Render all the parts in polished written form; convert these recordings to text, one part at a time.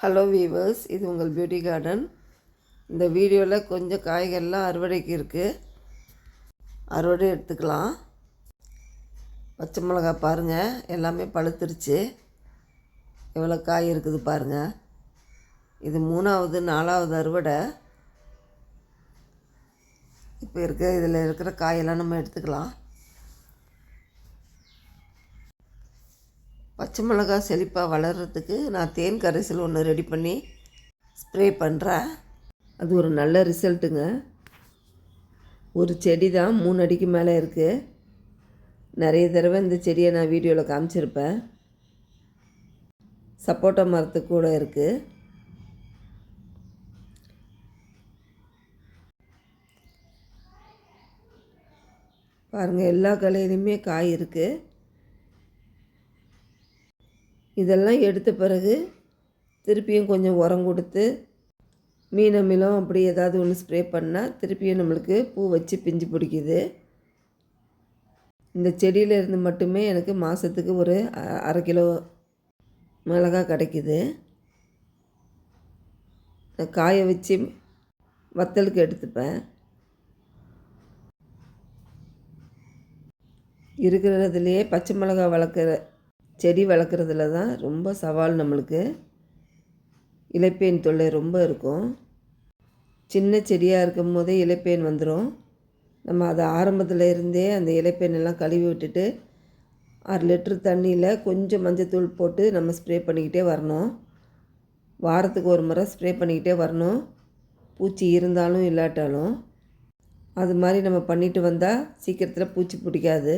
Hello viewers, இது உங்கள் beauty garden. இந்த வீடியோவில் கொஞ்சம் காய்கறிலாம் அறுவடைக்கு இருக்குது, அறுவடை எடுத்துக்கலாம். பச்சை மிளகாய் பாருங்கள், எல்லாமே பழுத்துருச்சு. எவ்வளோ காய் இருக்குது பாருங்கள். இது 3வது 4வது அறுவடை. இப்போ இதில் இருக்கிற காயெல்லாம் நம்ம எடுத்துக்கலாம். பச்சை மிளகாய் செழிப்பாக வளர்கிறதுக்கு நான் தேன் கரைசல் ஒன்று ரெடி பண்ணி ஸ்ப்ரே பண்ணுறேன். அது ஒரு நல்ல ரிசல்ட்டுங்க. ஒரு செடி தான் 3 அடிக்கு மேலே இருக்குது. நிறைய தடவை இந்த செடியை நான் வீடியோவில் காமிச்சிருப்பேன். சப்போட்டா மரத்துக்கு கூட இருக்குது. பாருங்கள், எல்லா கலையிலையுமே காய் இருக்குது. இதெல்லாம் எடுத்த பிறகு திருப்பியும் கொஞ்சம் உரம் கொடுத்து மீனமிலம் அப்படி ஏதாவது ஒன்று ஸ்ப்ரே பண்ணால் திருப்பியும் நம்மளுக்கு பூ வச்சு பிஞ்சு பிடிக்குது. இந்த செடியிலேருந்து மட்டுமே எனக்கு மாதத்துக்கு ஒரு 1/2 கிலோ மிளகாய் கிடைக்கிது. நான் காய வச்சு வத்தலுக்கு எடுத்துப்பேன். இருக்கிறதுலையே பச்சை மிளகாய் வளர்க்குற செடி வளர்க்குறதுல தான் ரொம்ப சவால். நம்மளுக்கு இலைப்பேன் தொல்லை ரொம்ப இருக்கும். சின்ன செடியாக இருக்கும் போதே இலைப்பேன் வந்துடும். நம்ம அதை ஆரம்பத்தில் இருந்தே அந்த இலைப்பேன் எல்லாம் கழுவி விட்டுட்டு 6 லிட்டர் தண்ணியில் கொஞ்சம் மஞ்சத்தூள் போட்டு நம்ம ஸ்ப்ரே பண்ணிக்கிட்டே வரணும். வாரத்துக்கு ஒரு முறை ஸ்ப்ரே பண்ணிக்கிட்டே வரணும், பூச்சி இருந்தாலும் இல்லாட்டாலும். அது மாதிரி நம்ம பண்ணிட்டு வந்தால் சீக்கிரத்தில் பூச்சி பிடிக்காது,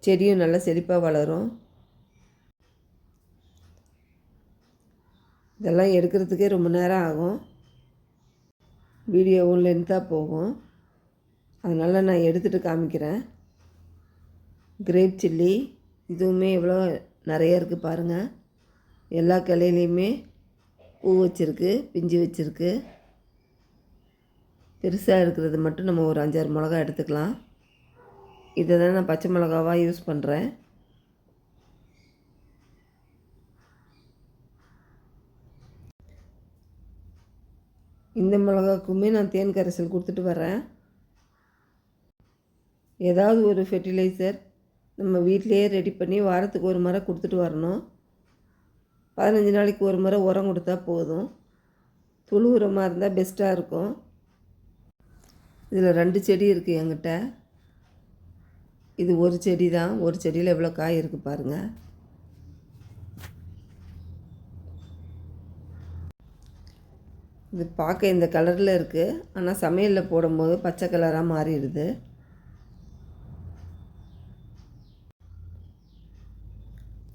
செடியும் நல்லா செழிப்பாக வளரும். இதெல்லாம் எடுக்கிறதுக்கே ரொம்ப நேரம் ஆகும், வீடியோவும் லென்த்தாக போகும். அதனால் நான் எடுத்துகிட்டு காமிக்கிறேன். கிரேப் சில்லி இதுவுமே எவ்வளோ நிறைய இருக்குது பாருங்கள். எல்லா கிளையிலையுமே பூ வச்சுருக்கு, பிஞ்சு வச்சுருக்கு. பெருசாக இருக்கிறது மட்டும் நம்ம ஒரு 5-6 மிளகா எடுத்துக்கலாம். இதை தான் நான் பச்சை மிளகாவாக யூஸ் பண்ணுறேன். இந்த மிளகாக்குமே நான் தேன் கரைசல் கொடுத்துட்டு வரேன். ஏதாவது ஒரு ஃபெர்டிலைசர் நம்ம வீட்டிலையே ரெடி பண்ணி வாரத்துக்கு ஒரு முறை கொடுத்துட்டு வரணும். 15 நாளைக்கு ஒரு முறை உரம் கொடுத்தா போதும். துளு உரமாக இருந்தால் பெஸ்ட்டாக இருக்கும். இதில் 2 செடி இருக்குது என்கிட்ட. இது ஒரு செடி தான். ஒரு செடியில் எவ்வளோ காய் இருக்குது பாருங்கள். இது பார்க்க இந்த கலரில் இருக்குது, ஆனால் சமையலில் போடும்போது பச்சை கலராக மாறிடுது.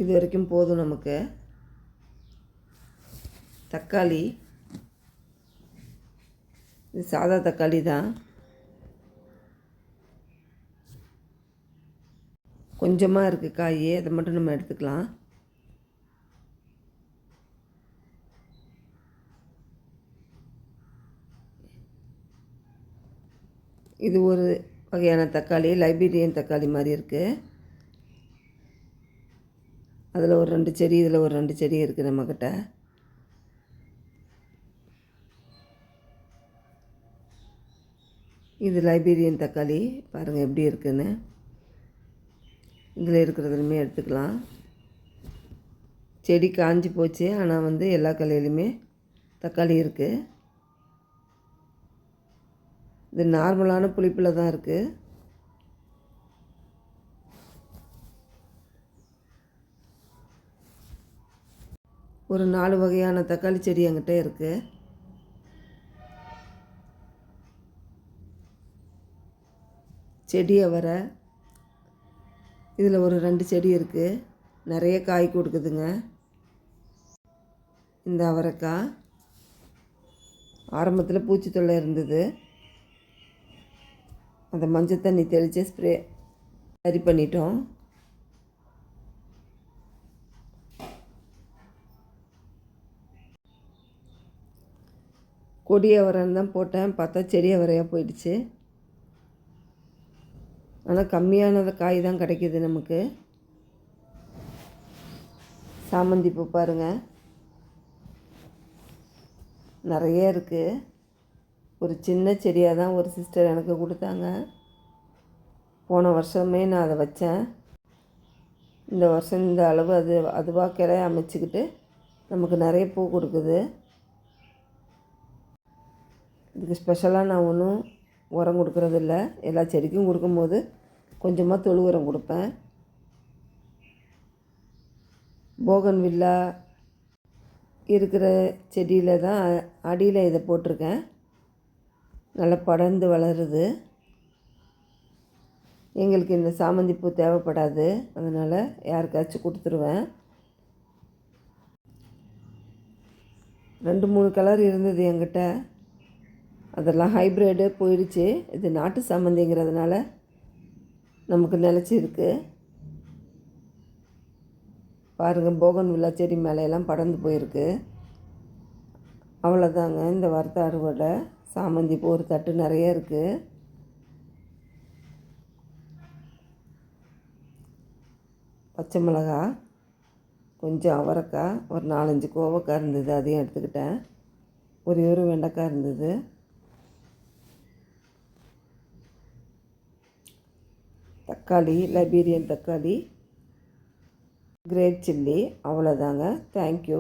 இது வரைக்கும் போதும் நமக்கு. தக்காளி, இது சாதா தக்காளி தான். கொஞ்சமாக இருக்குது காய், அதை மட்டும் நம்ம எடுத்துக்கலாம். இது ஒரு வகையான தக்காளி, லைபீரியன் தக்காளி மாதிரி இருக்குது. அதில் ஒரு 2 செடி, இதில் ஒரு 2 செடி இருக்குது நம்மக்கிட்ட. இது லைபீரியன் தக்காளி, பாருங்கள் எப்படி இருக்குன்னு. இதில் இருக்கிறதுலுமே எடுத்துக்கலாம். செடி காஞ்சி போச்சு, ஆனால் எல்லா கலையிலுமே தக்காளி இருக்குது. இது நார்மலான புளிப்பில் தான் இருக்குது. ஒரு 4 வகையான தக்காளி செடி என்கிட்ட இருக்குது. செடி அவரை, இதில் ஒரு 2 செடி இருக்குது, நிறைய காய் கொடுக்குதுங்க. இந்த அவரைக்காய் ஆரம்பத்தில் பூச்சி தொல்லை இருந்தது, அந்த மஞ்சள் தண்ணி தெளித்து ஸ்ப்ரே சரி பண்ணிட்டோம். கொடி அவரைன்னு தான் போட்டேன், பார்த்தா செடி அவரையாக போயிடுச்சு. ஆனால் கம்மியான காய் தான் கிடைக்கிது நமக்கு. சாமந்தி பூ பாருங்கள், நிறைய இருக்குது. ஒரு சின்ன செடியாக தான் ஒரு சிஸ்டர் எனக்கு கொடுத்தாங்க. போன வருஷமே நான் அதை வச்சேன். இந்த வருஷம் இந்த அளவு அதுவாக கிளைய அமைச்சிக்கிட்டு நமக்கு நிறைய பூ கொடுக்குது. இதுக்கு ஸ்பெஷலாக நான் ஒன்றும் உரம் கொடுக்குறதில்ல. எல்லா செடிக்கும் கொடுக்கும்போது கொஞ்சமாக தொழு உரம் கொடுப்பேன். போகன்வில்லா இருக்கிற செடியில் தான் அடியில் இதை போட்டிருக்கேன். நல்லா படர்ந்து வளருது. எங்களுக்கு இந்த சாமந்தி பூ தேவைப்படாது, அதனால் யாருக்காச்சும் கொடுத்துருவேன். 2-3 கலர் இருந்தது என்கிட்ட. அதெல்லாம் ஹைப்ரிடு போயிடுச்சு. இது நாட்டு சாமந்திங்கிறதுனால நமக்கு நிலச்சிருக்கு. பாருங்கள், போகன்வில்லா செடி மேலையெல்லாம் படர்ந்து போயிருக்கு. அவ்வளோதாங்க இந்த வறுத்த அறுவடை. சாமந்தி பூ ஒரு தட்டு நிறைய இருக்குது. பச்சை மிளகா, கொஞ்சம் அவரைக்காய், ஒரு 4-5 கோவக்காய் இருந்தது, அதையும் எடுத்துக்கிட்டேன். ஒரு வெண்டைக்காய் இருந்தது. தக்காளி, லைபீரியன் தக்காளி, கிரேட் சில்லி. அவ்வளோதாங்க. தேங்க்யூ.